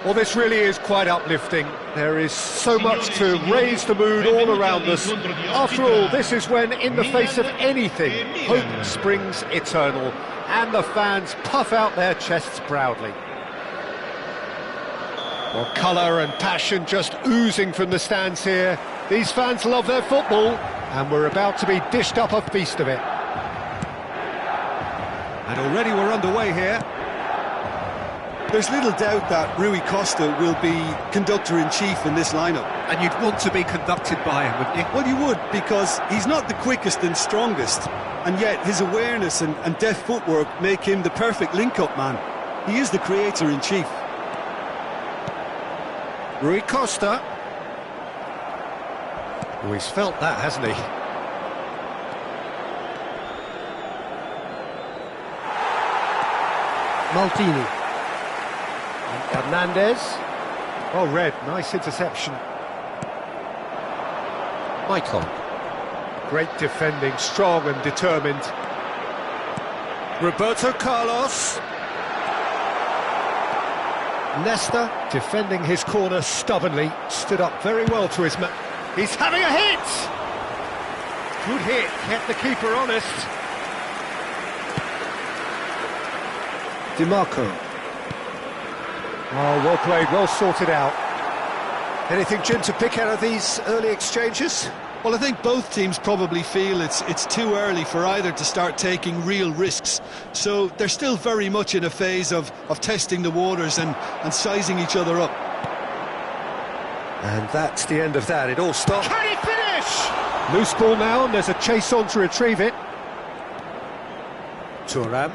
Well, this really is quite uplifting. There is so much to raise the mood all around us. After all, this is when, in the face of anything, hope springs eternal, and the fans puff out their chests proudly. Well, colour and passion just oozing from the stands here. These fans love their football, and we're about to be dished up a feast of it. And already we're underway here. There's little doubt that Rui Costa will be conductor-in-chief in this lineup. And you'd want to be conducted by him, wouldn't you? Well, you would, because he's not the quickest and strongest, and yet his awareness and deft footwork make him the perfect link-up man. He is the creator-in-chief. Rui Costa. Oh, he's felt that, hasn't he? Maldini. Hernandez. Oh, Red, nice interception. Michael. Great defending, strong and determined. Roberto Carlos. Nesta, defending his corner stubbornly, stood up very well to his man. He's having a hit! Good hit, kept the keeper honest. DiMarco. Oh, well played, well sorted out. Anything, Jim, to pick out of these early exchanges? Well, I think both teams probably feel it's too early for either to start taking real risks. So they're still very much in a phase of testing the waters and sizing each other up. And that's the end of that, it all stopped. Can he finish? Loose ball now, and there's a chase on to retrieve it. Thuram.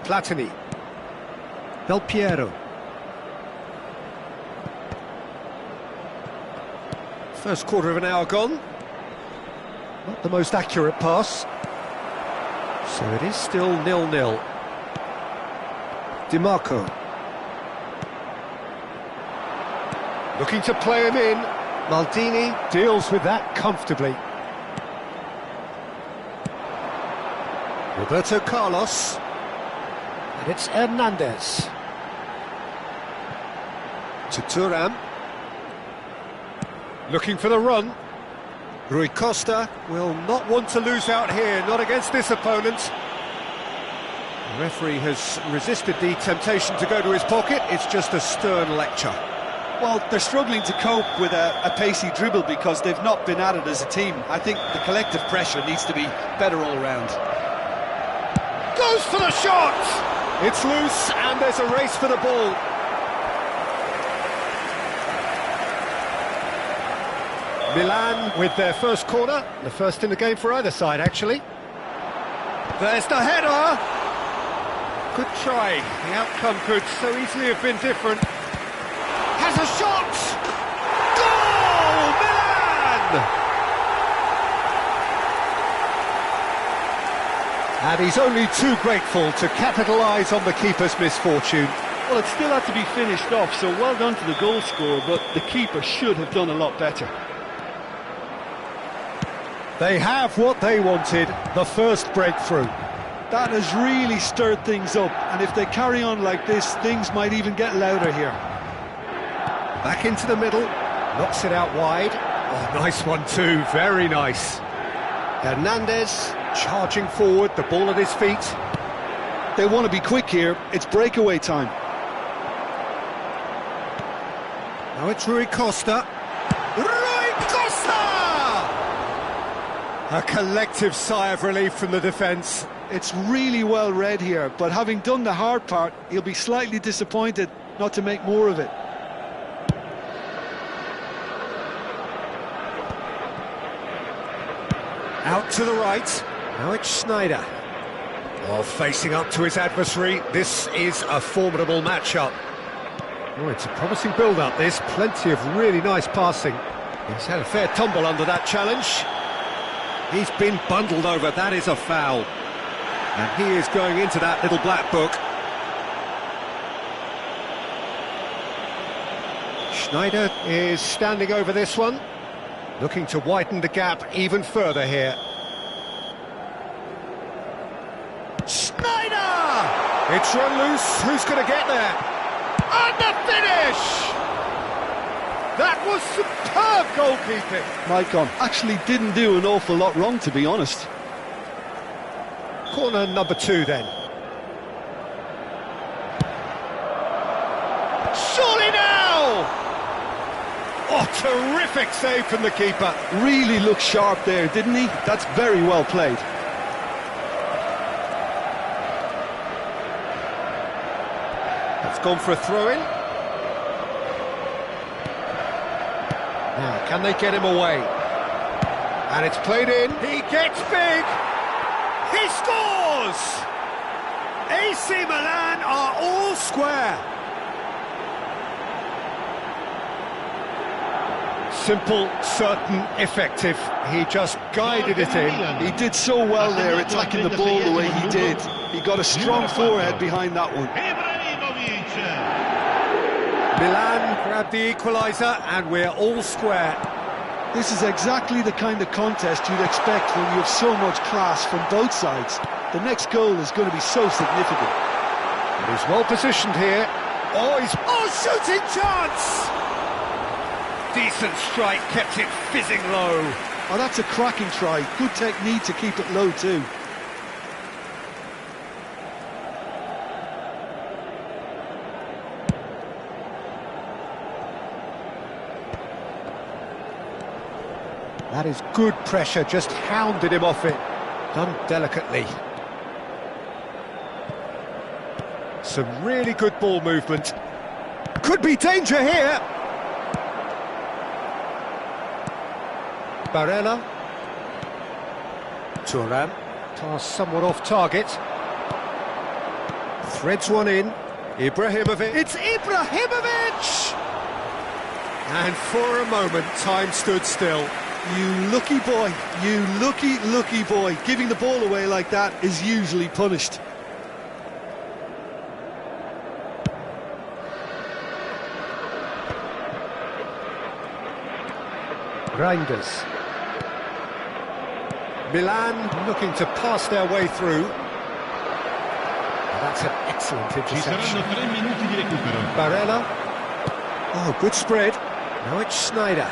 Platini. Del Piero. First quarter of an hour gone. Not the most accurate pass. So it is still 0-0. DiMarco. Looking to play him in. Maldini. Deals with that comfortably. Roberto Carlos. And it's Hernandez. To Thuram. Looking for the run. Rui Costa will not want to lose out here, not against this opponent. The referee has resisted the temptation to go to his pocket. It's just a stern lecture. Well, they're struggling to cope with a pacey dribble because they've not been at it as a team. I think the collective pressure needs to be better all round. Goes for the shot! It's loose and there's a race for the ball. Milan with their first corner, the first in the game for either side actually. There's the header! Good try, the outcome could so easily have been different. Has a shot! Goal! Milan! And he's only too grateful to capitalise on the keeper's misfortune. Well, it still had to be finished off, so well done to the goal scorer, but the keeper should have done a lot better. They have what they wanted, the first breakthrough. That has really stirred things up, and if they carry on like this, things might even get louder here. Back into the middle, knocks it out wide. Oh, nice one too, very nice. Hernandez charging forward, the ball at his feet. They want to be quick here, it's breakaway time. Now it's Rui Costa. Rui Costa! A collective sigh of relief from the defence. It's really well read here, but having done the hard part, he'll be slightly disappointed not to make more of it. Out to the right. Now it's Schneider. Oh, facing up to his adversary. This is a formidable matchup. Oh, it's a promising build-up, this. Plenty of really nice passing. He's had a fair tumble under that challenge. He's been bundled over. That is a foul. And he is going into that little black book. Schneider is standing over this one, looking to widen the gap even further here. Schneider! It's run loose. Who's going to get there? And the finish! That was superb goalkeeping. Maicon actually didn't do an awful lot wrong, to be honest. Corner number 2 then. Surely now! Oh, terrific save from the keeper. Really looked sharp there, didn't he? That's very well played. That's gone for a throw-in. Now, can they get him away? And it's played in. He gets big. He scores! AC Milan are all square. Simple, certain, effective. He just guided it in. He did so well there, attacking the ball the way he did. He got a strong forehead behind that one. Milan grabbed the equaliser, and we're all square. This is exactly the kind of contest you'd expect when you have so much class from both sides. The next goal is going to be so significant. And he's well positioned here. Oh, shooting chance! Decent strike, kept it fizzing low. Oh, that's a cracking try. Good technique to keep it low too. That is good pressure, just hounded him off it. Done delicately. Some really good ball movement. Could be danger here. Barella. Thuram. Pass somewhat off target. Threads one in. Ibrahimovic. It's Ibrahimovic! And for a moment, time stood still. You lucky boy, you lucky boy. Giving the ball away like that is usually punished. Reinders. Milan looking to pass their way through. That's an excellent interception. Barella. Oh, good spread. Now it's Sneijder.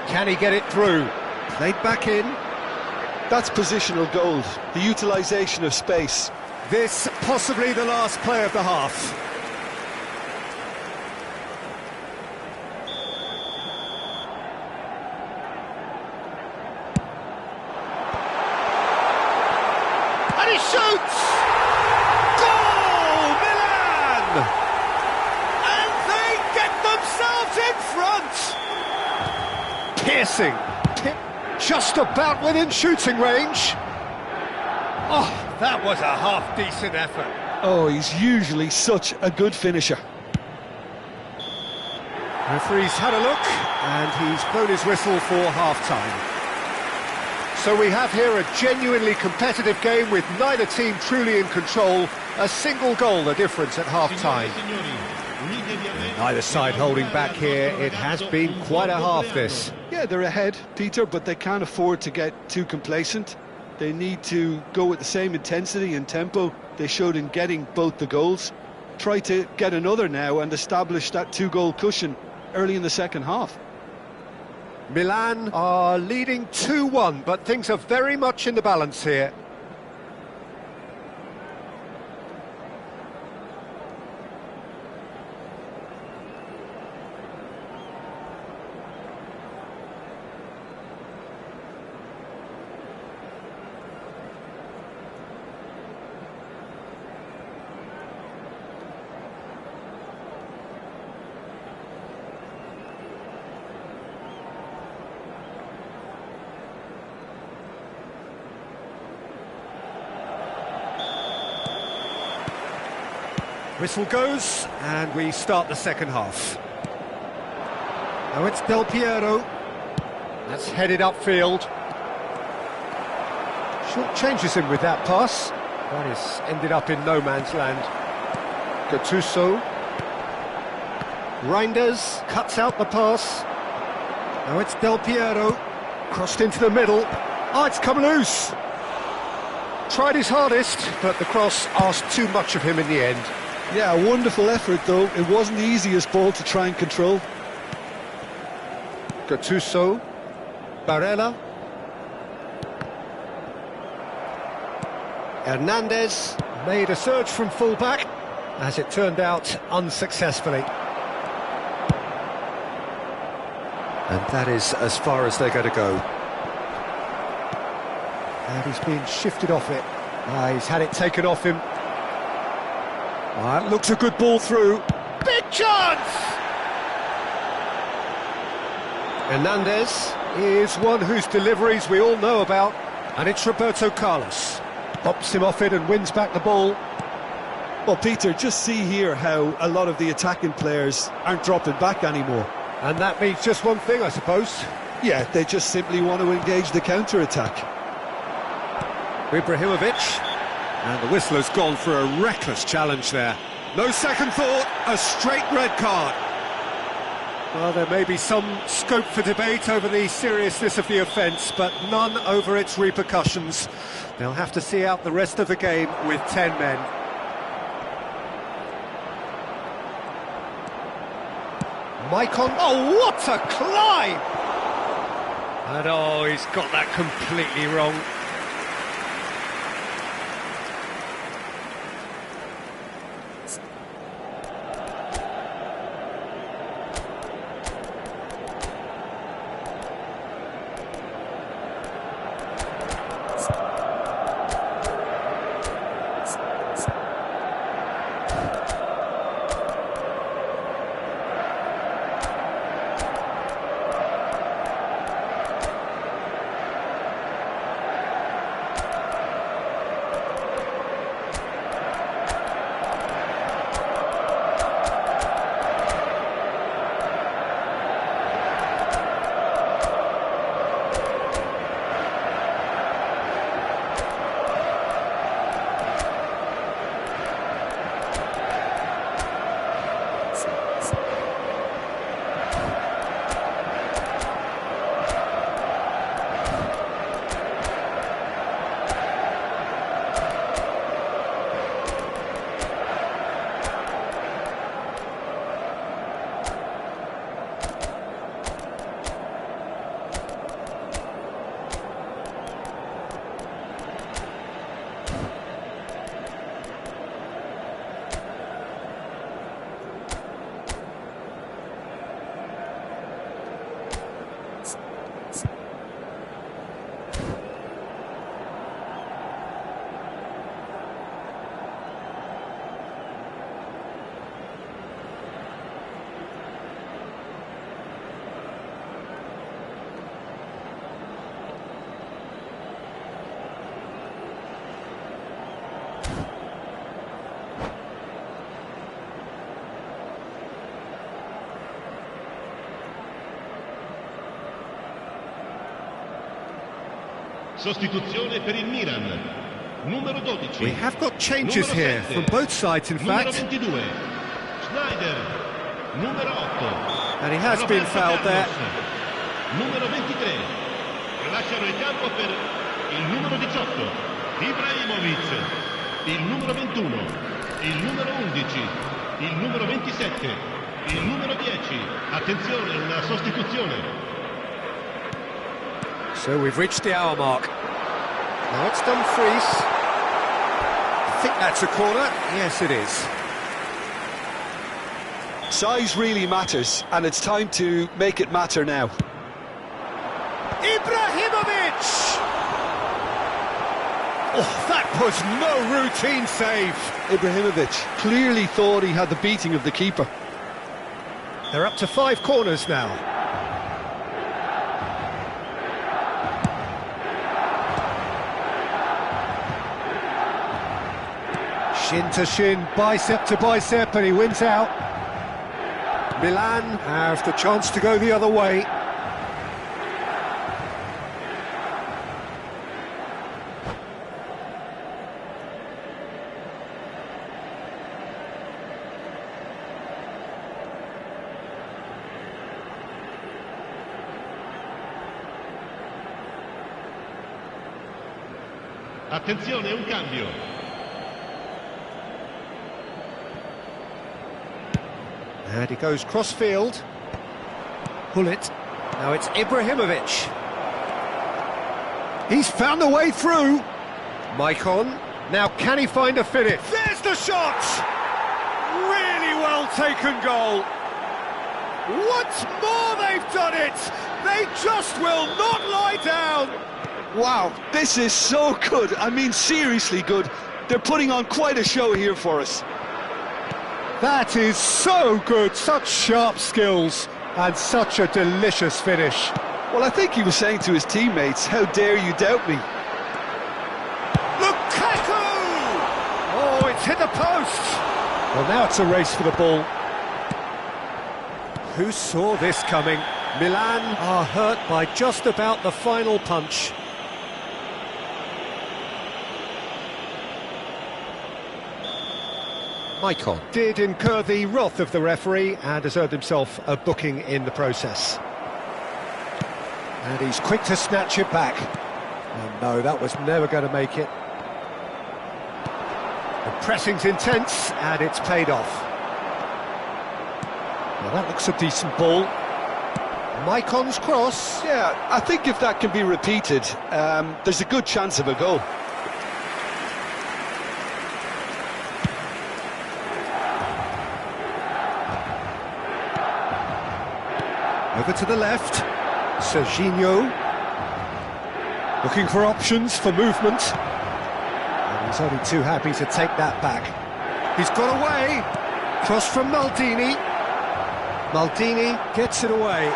Can he get it through? Played back in. That's positional gold, the utilisation of space. This possibly the last play of the half. And he shoots! Goal, Milan! And they get themselves in front! Piercing, just about within shooting range. Oh, that was a half-decent effort. Oh, he's usually such a good finisher. Referee's had a look, and he's blown his whistle for half-time. So we have here a genuinely competitive game with neither team truly in control. A single goal the difference at half-time. Neither side holding back here. It has been quite a half, this. Yeah, they're ahead, Peter, but they can't afford to get too complacent. They need to go with the same intensity and tempo they showed in getting both the goals. Try to get another now and establish that 2-goal cushion early in the second half. Milan are leading 2-1, but things are very much in the balance here. Whistle goes, and we start the second half. Now it's Del Piero. That's headed upfield. Short changes him with that pass. That is ended up in no man's land. Gattuso. Reinders cuts out the pass. Now it's Del Piero. Crossed into the middle. Oh, it's come loose. Tried his hardest, but the cross asked too much of him in the end. Yeah, a wonderful effort, though. It wasn't the easiest ball to try and control. Gattuso, Barella, Hernandez made a surge from full-back, as it turned out unsuccessfully. And that is as far as they're going to go. And he's been shifted off it. He's had it taken off him. It looks a good ball through. Big chance! Hernandez is one whose deliveries we all know about, and it's Roberto Carlos. Pops him off it and wins back the ball. Well, Peter, just see here how a lot of the attacking players aren't dropping back anymore. And that means just one thing, I suppose. Yeah, they just simply want to engage the counter-attack. Ibrahimovic. And the whistle has gone for a reckless challenge there. No second thought, a straight red card. Well, there may be some scope for debate over the seriousness of the offence, but none over its repercussions. They'll have to see out the rest of the game with 10 men. Maicon, oh, what a climb! And oh, he's got that completely wrong. Sostituzione per il Milan. Numero 12. We have got changes here from both sides, in fact. Numero 22. Schneider. Numero 8. And he has been fouled there. Numero 23. Lasciano il campo per il numero 18. Ibrahimovic. Il numero 21. Il numero 11. Il numero 27. Il numero 10. Attenzione, una sostituzione. So we've reached the hour mark. Now it's Dumfries. I think that's a corner. Yes, it is. Size really matters, and it's time to make it matter now. Ibrahimovic! Oh, that was no routine save. Ibrahimovic clearly thought he had the beating of the keeper. They're up to 5 corners now. Shin to shin, bicep to bicep, and he wins out. Milan have the chance to go the other way. Attenzione, un cambio. And he goes cross-field. Hullet. Now it's Ibrahimovic. He's found a way through. Maicon. Now can he find a finish? There's the shot! Really well taken goal. Once more they've done it! They just will not lie down! Wow, this is so good. I mean, seriously good. They're putting on quite a show here for us. That is so good, such sharp skills, and such a delicious finish. Well, I think he was saying to his teammates, how dare you doubt me? Lukaku! Oh, it's hit the post! Well, now it's a race for the ball. Who saw this coming? Milan are hurt by just about the final punch. Maicon did incur the wrath of the referee and has earned himself a booking in the process. And he's quick to snatch it back. Oh no, that was never going to make it. The pressing's intense and it's paid off. Well, that looks a decent ball. Maicon's cross. Yeah, I think if that can be repeated, there's a good chance of a goal. Over to the left, Serginho, looking for options for movement. And he's only too happy to take that back. He's got away, cross from Maldini. Maldini gets it away.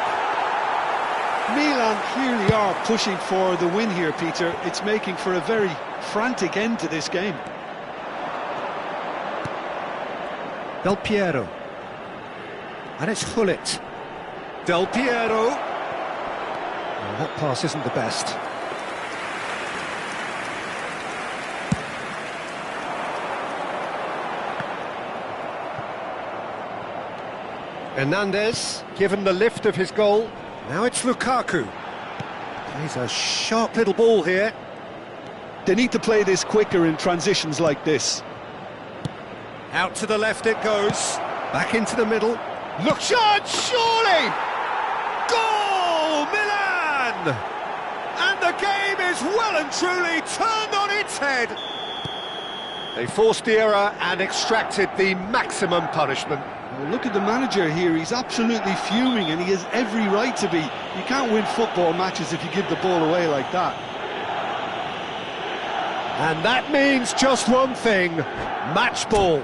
Milan clearly are pushing for the win here, Peter. It's making for a very frantic end to this game. Del Piero. And it's Hullet. Del Piero. Well, that pass isn't the best. Hernandez, given the lift of his goal. Now it's Lukaku. Plays a sharp little ball here. They need to play this quicker in transitions like this. Out to the left it goes. Back into the middle. Look, shot, surely! Goal, Milan! And the game is well and truly turned on its head. They forced the error and extracted the maximum punishment. Well, look at the manager here. He's absolutely fuming, and he has every right to be. You can't win football matches if you give the ball away like that. And that means just one thing, match ball.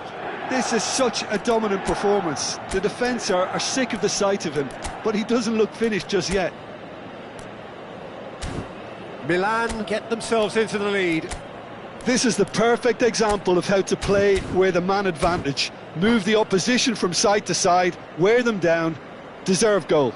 This is such a dominant performance. The defence are sick of the sight of him, but he doesn't look finished just yet. Milan get themselves into the lead. This is the perfect example of how to play with a man advantage. Move the opposition from side to side, wear them down, deserve goal.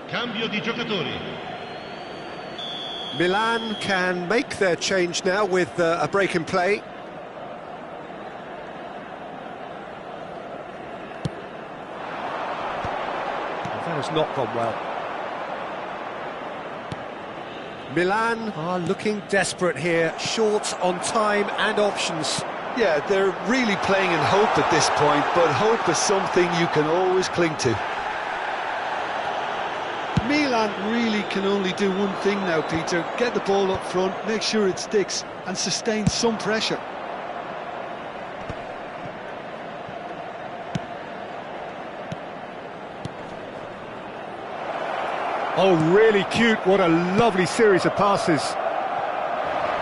Cambio di giocatori. Milan can make their change now with a break in play. That has not gone well. Milan are looking desperate here, short on time and options. Yeah, they're really playing in hope at this point, but hope is something you can always cling to. Milan really can only do one thing now, Peter. Get the ball up front, make sure it sticks, and sustain some pressure. Oh, really cute. What a lovely series of passes.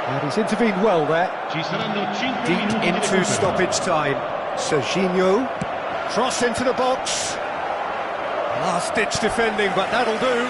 And he's intervened well there. Ci saranno 5 Deep minuti di into recupero. stoppage time. Serginho. Cross into the box. Last-ditch defending, but that'll do.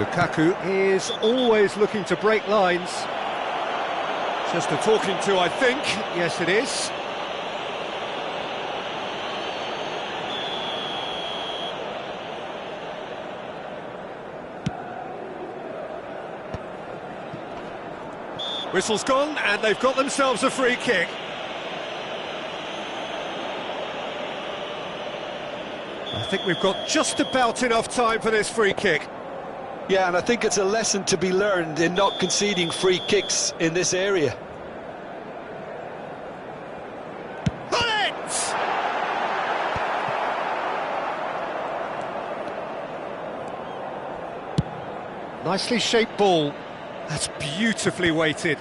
Lukaku is always looking to break lines. Just a talking to, I think. Yes, it is. Whistle's gone, and they've got themselves a free kick. I think we've got just about enough time for this free kick. Yeah, and I think it's a lesson to be learned in not conceding free kicks in this area. Bullet! Nicely shaped ball. That's beautifully weighted.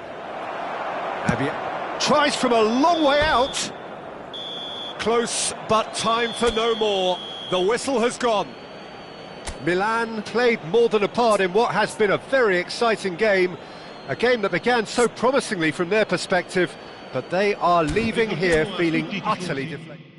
Maybe tries from a long way out. Close, but time for no more. The whistle has gone. Milan played more than a part in what has been a very exciting game. A game that began so promisingly from their perspective, but they are leaving here feeling utterly deflated.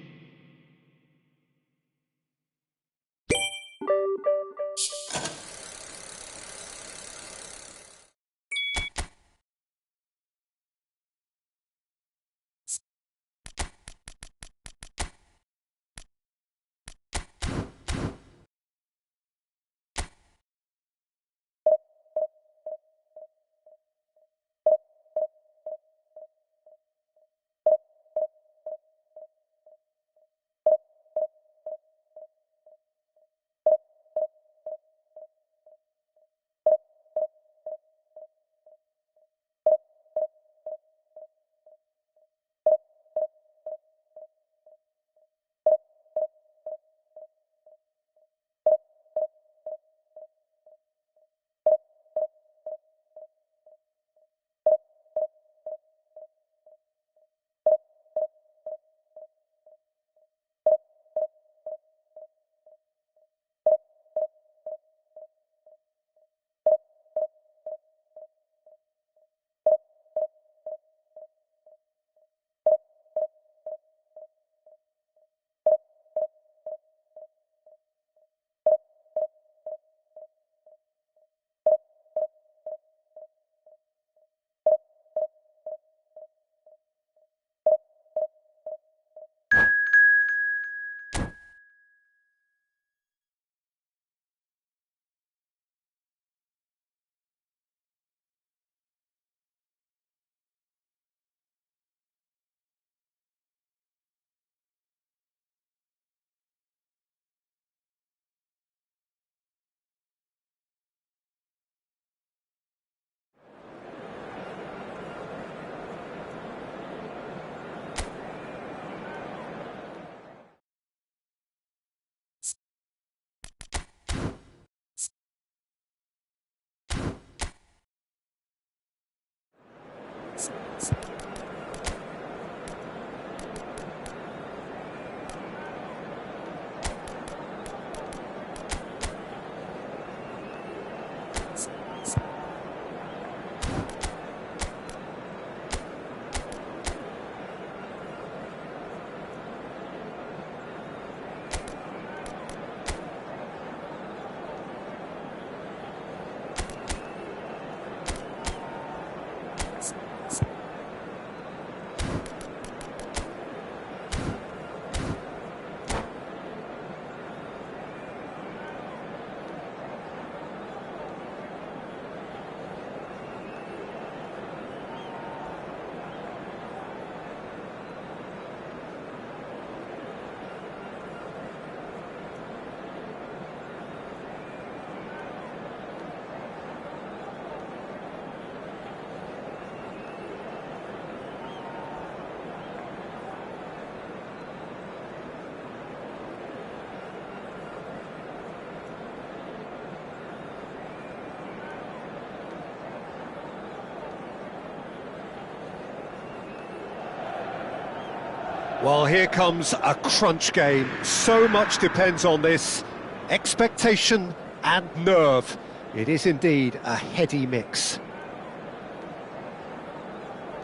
Well, here comes a crunch game. So much depends on this. Expectation and nerve. It is indeed a heady mix.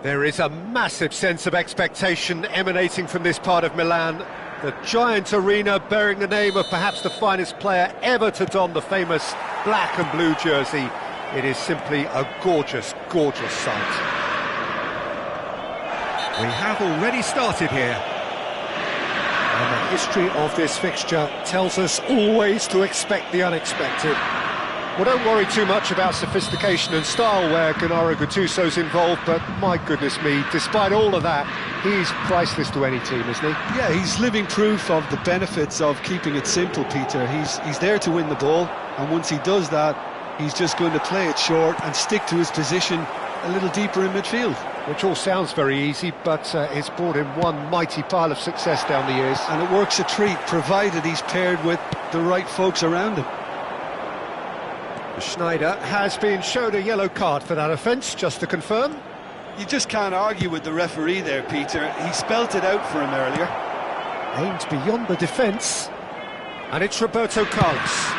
There is a massive sense of expectation emanating from this part of Milan. The giant arena bearing the name of perhaps the finest player ever to don the famous black and blue jersey. It is simply a gorgeous, gorgeous sight. We have already started here. And the history of this fixture tells us always to expect the unexpected. Well, don't worry too much about sophistication and style where Gennaro Gattuso's involved, but my goodness me, despite all of that, he's priceless to any team, isn't he? Yeah, he's living proof of the benefits of keeping it simple, Peter. He's there to win the ball, and once he does that, he's just going to play it short and stick to his position a little deeper in midfield. Which all sounds very easy, but it's brought him one mighty pile of success down the years. And it works a treat, provided he's paired with the right folks around him. Schneider has been shown a yellow card for that offence, just to confirm. You just can't argue with the referee there, Peter. He spelt it out for him earlier. Aimed beyond the defence. And it's Roberto Carlos.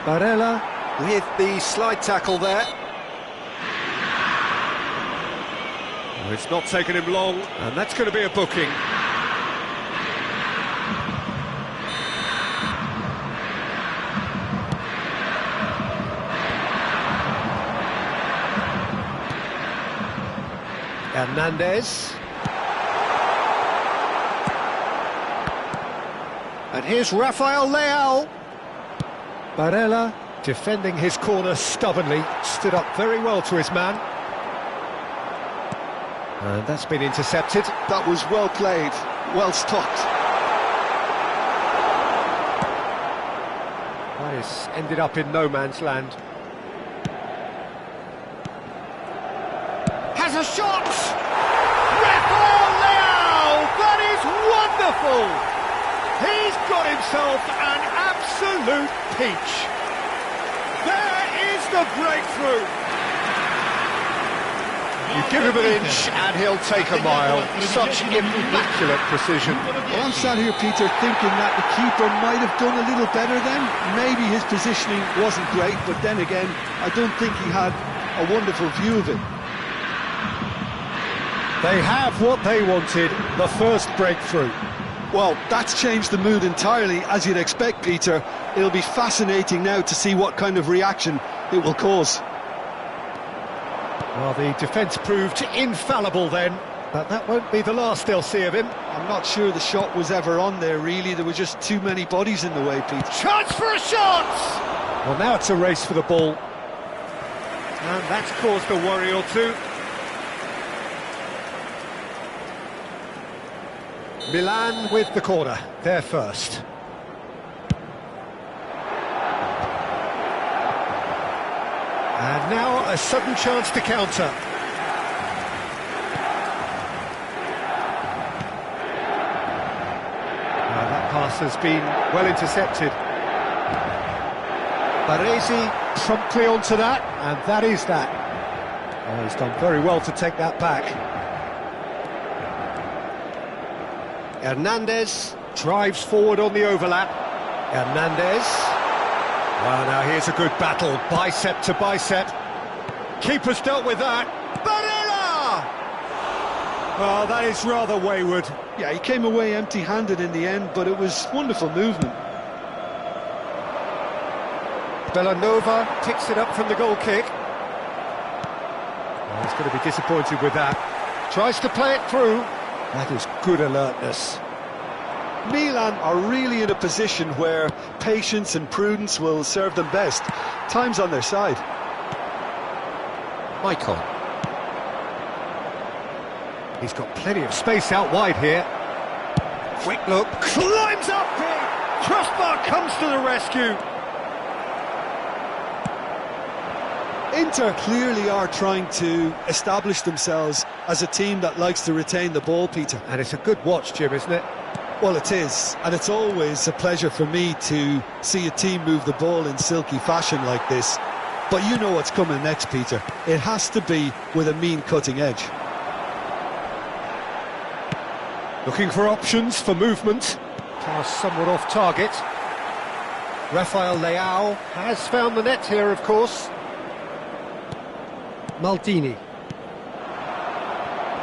Barella. With the slide tackle there. Well, it's not taken him long, and that's going to be a booking. Hernandez. And here's Rafael Leao. Barella. Defending his corner stubbornly, stood up very well to his man. And that's been intercepted. That was well played, well stopped. That is ended up in no man's land. Has a shot! Rafael Leao! That is wonderful! He's got himself an absolute peach. There is the breakthrough! You give him an inch and he'll take a mile. Such immaculate precision. Well, I'm sat here, Peter, thinking that the keeper might have done a little better then. Maybe his positioning wasn't great, but then again, I don't think he had a wonderful view of it. They have what they wanted, the first breakthrough. Well, that's changed the mood entirely, as you'd expect, Peter. It'll be fascinating now to see what kind of reaction it will cause. Well, the defence proved infallible then, but that won't be the last they'll see of him. I'm not sure the shot was ever on there, really. There were just too many bodies in the way, Peter. Chance for a shot! Well, now it's a race for the ball. And that's caused a worry or two. Milan with the corner, they're first. And now a sudden chance to counter. That pass has been well intercepted. Baresi promptly onto that, and that is that. Oh, he's done very well to take that back. Hernandez drives forward on the overlap. Hernandez. Well, now here's a good battle, bicep to bicep. Keeper's dealt with that. Barella! Oh, that is rather wayward. Yeah, he came away empty-handed in the end, but it was wonderful movement. Bellanova picks it up from the goal kick. Oh, he's going to be disappointed with that. Tries to play it through. That is good alertness. Milan are really in a position where patience and prudence will serve them best. Time's on their side. Michael. He's got plenty of space out wide here. Quick look, climbs up big. Crossbar comes to the rescue. Inter clearly are trying to establish themselves as a team that likes to retain the ball, Peter. And it's a good watch, Jim, isn't it? Well, it is, and it's always a pleasure for me to see a team move the ball in silky fashion like this. But you know what's coming next, Peter. It has to be with a mean cutting edge. Looking for options for movement. Pass somewhat off target. Rafael Leao has found the net here, of course. Maldini.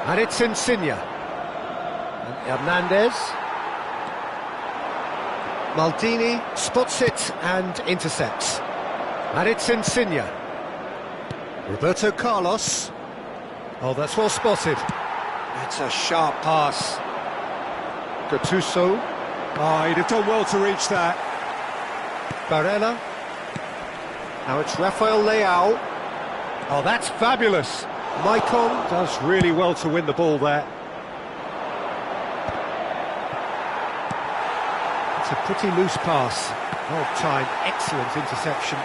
And it's Insigne. And Hernandez. Maldini spots it and intercepts. And it's Insigne. Roberto Carlos. Oh, that's well spotted. It's a sharp pass. Gattuso. Oh, he'd have done well to reach that. Barella. Now it's Rafael Leao. Oh, that's fabulous. Maicon does really well to win the ball there. It's a pretty loose pass. Well timed, excellent interception.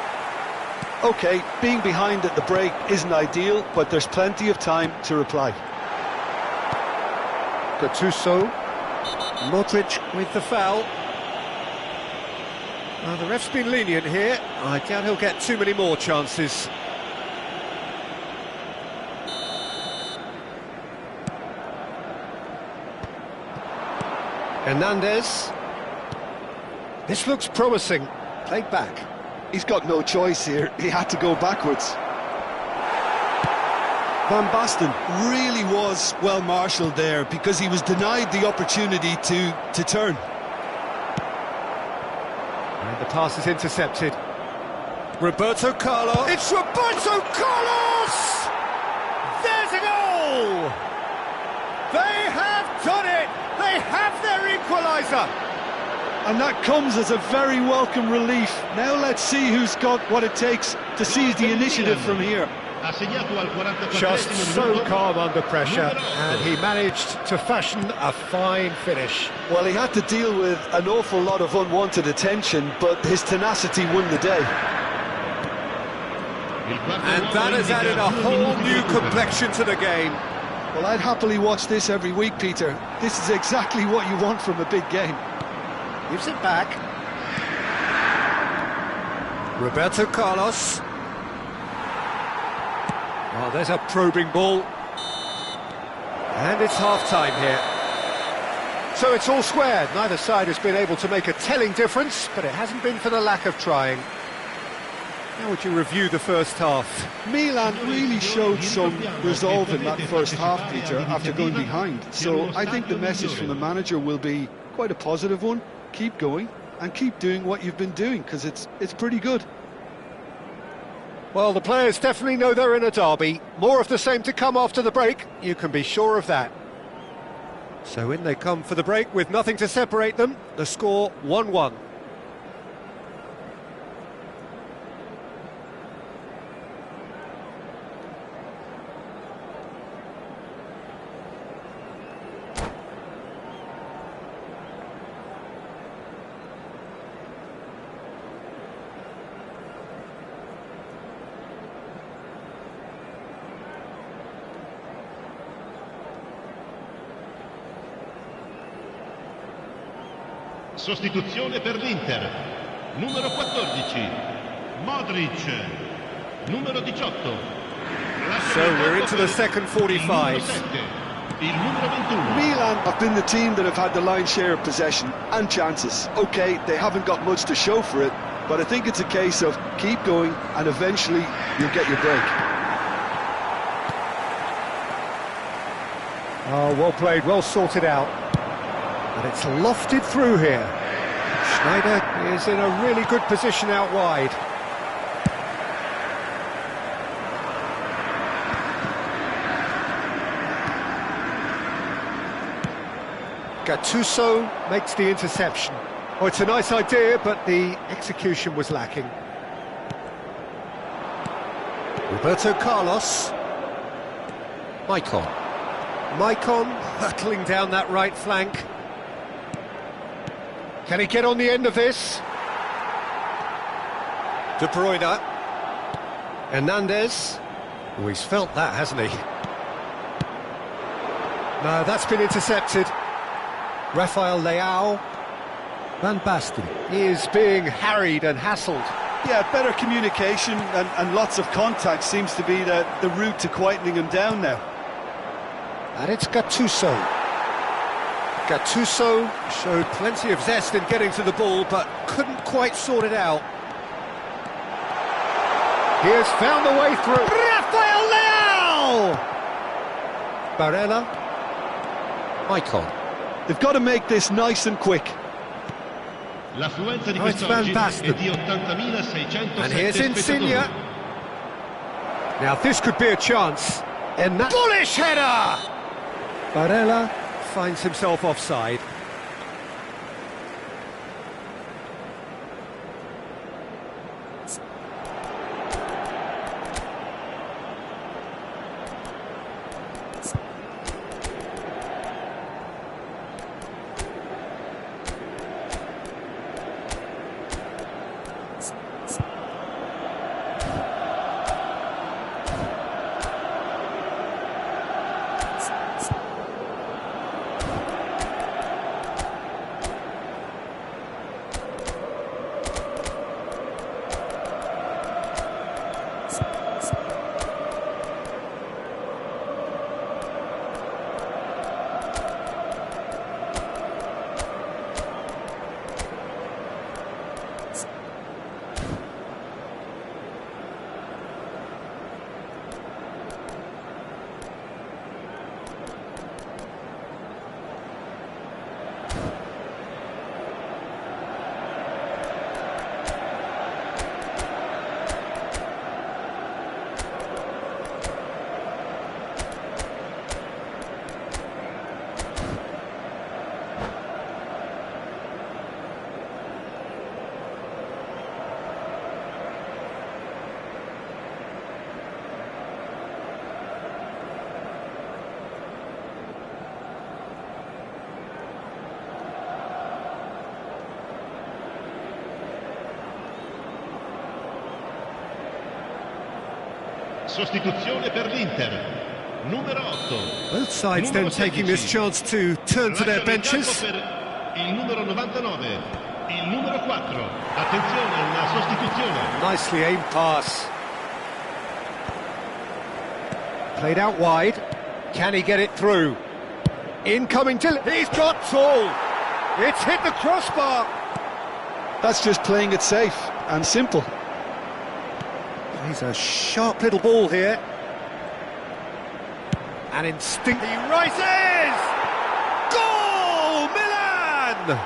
OK, being behind at the break isn't ideal, but there's plenty of time to reply. Gattuso. Modric with the foul. The ref's been lenient here. I doubt he'll get too many more chances. Hernandez. This looks promising. Played back. He's got no choice here. He had to go backwards. Van Basten really was well marshalled there because he was denied the opportunity to turn. And the pass is intercepted. Roberto Carlos. It's Roberto Carlos! There's a goal! They have done it! They have their equaliser! And that comes as a very welcome relief. Now let's see who's got what it takes to seize the initiative from here. Just so calm under pressure, and he managed to fashion a fine finish. Well, he had to deal with an awful lot of unwanted attention, but his tenacity won the day. And that has added a whole new complexion to the game. Well, I'd happily watch this every week, Peter. This is exactly what you want from a big game. Gives it back. Roberto Carlos. Oh, there's a probing ball. And it's half-time here. So it's all squared. Neither side has been able to make a telling difference, but it hasn't been for the lack of trying. How would you review the first half? Milan really showed some resolve in that first half, Peter, after going behind. So I think the message from the manager will be quite a positive one. Keep going and keep doing what you've been doing, because it's pretty good. Well, the players definitely know they're in a derby. More of the same to come after the break, you can be sure of that. So in they come for the break with nothing to separate them. The score 1-1. Sostituzione per l'Inter. Numero 14, Modric. Numero 18. So we're into the second 45. Il numero 21. Milan have been the team that have had the lion's share of possession and chances. OK, they haven't got much to show for it, but I think it's a case of keep going and eventually you'll get your break. Oh, well played, well sorted out. But it's lofted through here. Schneider is in a really good position out wide. Gattuso makes the interception. Oh, it's a nice idea, but the execution was lacking. Roberto Carlos. Maicon hurtling down that right flank. Can he get on the end of this? De Bruyne. Hernandez. Oh, he's felt that, hasn't he? No, that's been intercepted. Rafael Leao. Van Basten. He is being harried and hassled. Yeah, better communication and lots of contact seems to be the route to quietening him down now. And it's Gattuso. Gattuso showed plenty of zest in getting to the ball, but couldn't quite sort it out. He has found the way through. Rafael Leao! Barella. They've got to make this nice and quick. L'affluenza di Oh, it's quest'oggi Van è Basten. di 80.607 And here's Insigne. spettatori. Now this could be a chance. And that bullish header! Barella finds himself offside. Sostituzione per l'Inter. Numero 8. Both sides then Numero taking this 16. chance to turn to their Lasciano il campo benches. per il numero 99, il numero 4. Attenzione, una sostituzione. Nicely aimed pass. Played out wide. Can he get it through? Incoming to... He's got tall. It's hit the crossbar. That's just playing it safe and simple. He's a sharp little ball here. And instinct... He rises! Goal! Milan!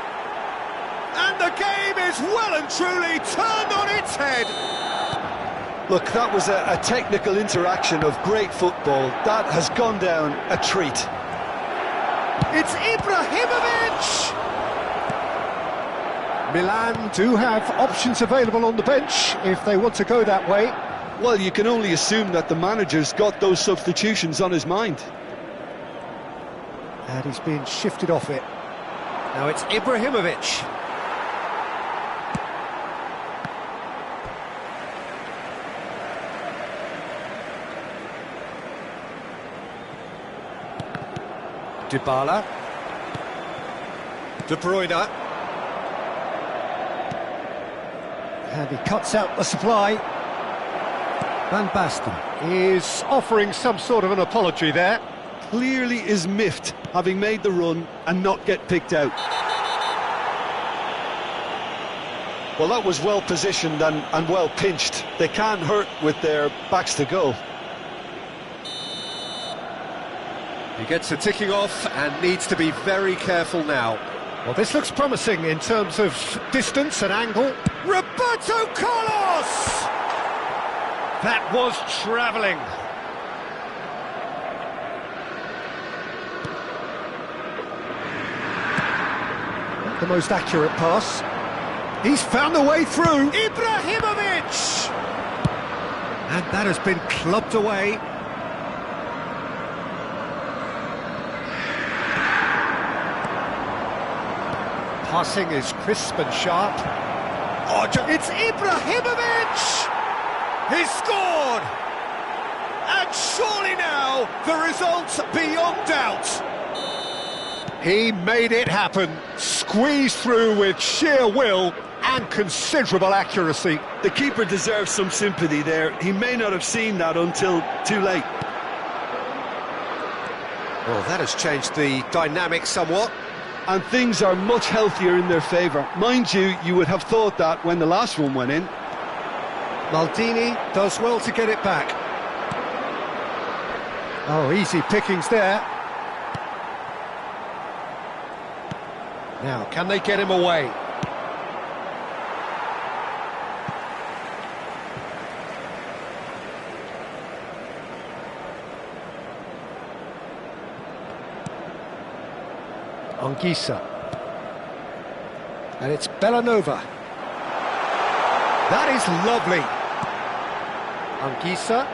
And the game is well and truly turned on its head. Look, that was a technical interaction of great football. That has gone down a treat. It's Ibrahimovic! Milan do have options available on the bench if they want to go that way. Well, you can only assume that the manager's got those substitutions on his mind. And he's being shifted off it. Now it's Ibrahimovic. Dybala. De Bruyne. And he cuts out the supply. Van Basten is offering some sort of an apology there. Clearly is miffed, having made the run and not get picked out. Well, that was well positioned and well pinched. They can't hurt with their backs to goal. He gets a ticking off and needs to be very careful now. Well, this looks promising in terms of distance and angle. Roberto Carlos! That was travelling. Not the most accurate pass. He's found the way through. Ibrahimovic! And that has been clubbed away. Passing is crisp and sharp. Oh, it's Ibrahimovic! He's scored! And surely now, the result's beyond doubt. He made it happen, squeezed through with sheer will and considerable accuracy. The keeper deserves some sympathy there. He may not have seen that until too late. Well, that has changed the dynamic somewhat. And things are much healthier in their favour. Mind you, you would have thought that when the last one went in. Maldini does well to get it back. Oh, easy pickings there. Now, can they get him away? Anguissa. And it's Bellanova. That is lovely. Anguissa.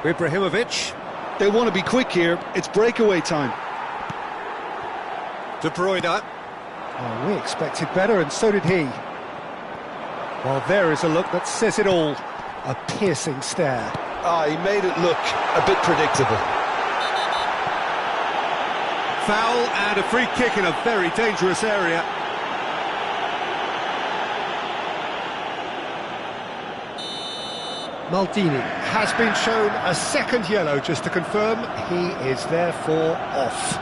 Ibrahimovic. They want to be quick here. It's breakaway time. De Bruyne. Oh, we expected better, and so did he. Well, there is a look that says it all. A piercing stare. He made it look a bit predictable. Foul and a free kick in a very dangerous area. Maldini has been shown a second yellow, just to confirm. He is therefore off.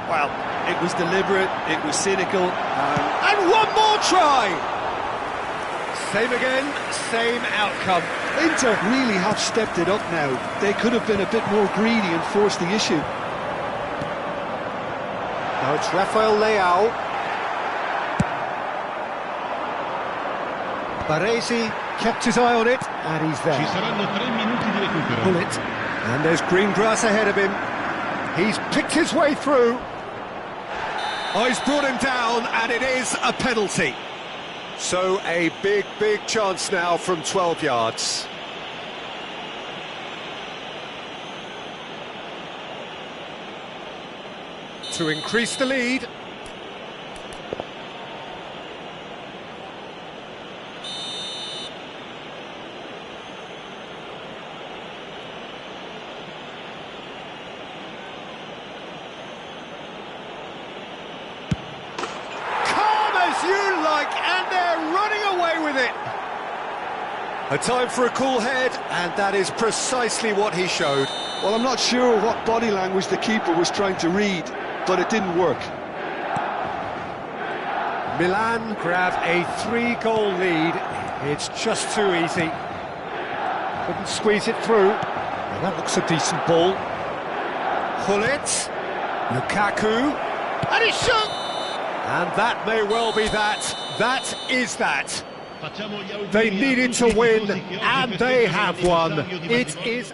Well, it was deliberate, it was cynical. And one more try! Same again, same outcome. Inter really have stepped it up now. They could have been a bit more greedy and forced the issue. Now it's Rafael Leao. Baresi kept his eye on it, and he's there. Ci saranno 3 minuti di recupero. Pull it, and there's green grass ahead of him. He's picked his way through. Oh, he's brought him down, and it is a penalty. So a big, big chance now from 12 yards. To increase the lead. You like, and they're running away with it. A time for a cool head, and that is precisely what he showed. Well, I'm not sure what body language the keeper was trying to read, but it didn't work. Milan grab a 3-goal lead. It's just too easy. Couldn't squeeze it through. Well, that looks a decent ball. Hullet, Lukaku, and it's shot! And that may well be that. That is that. They needed to win, and they have won. It is...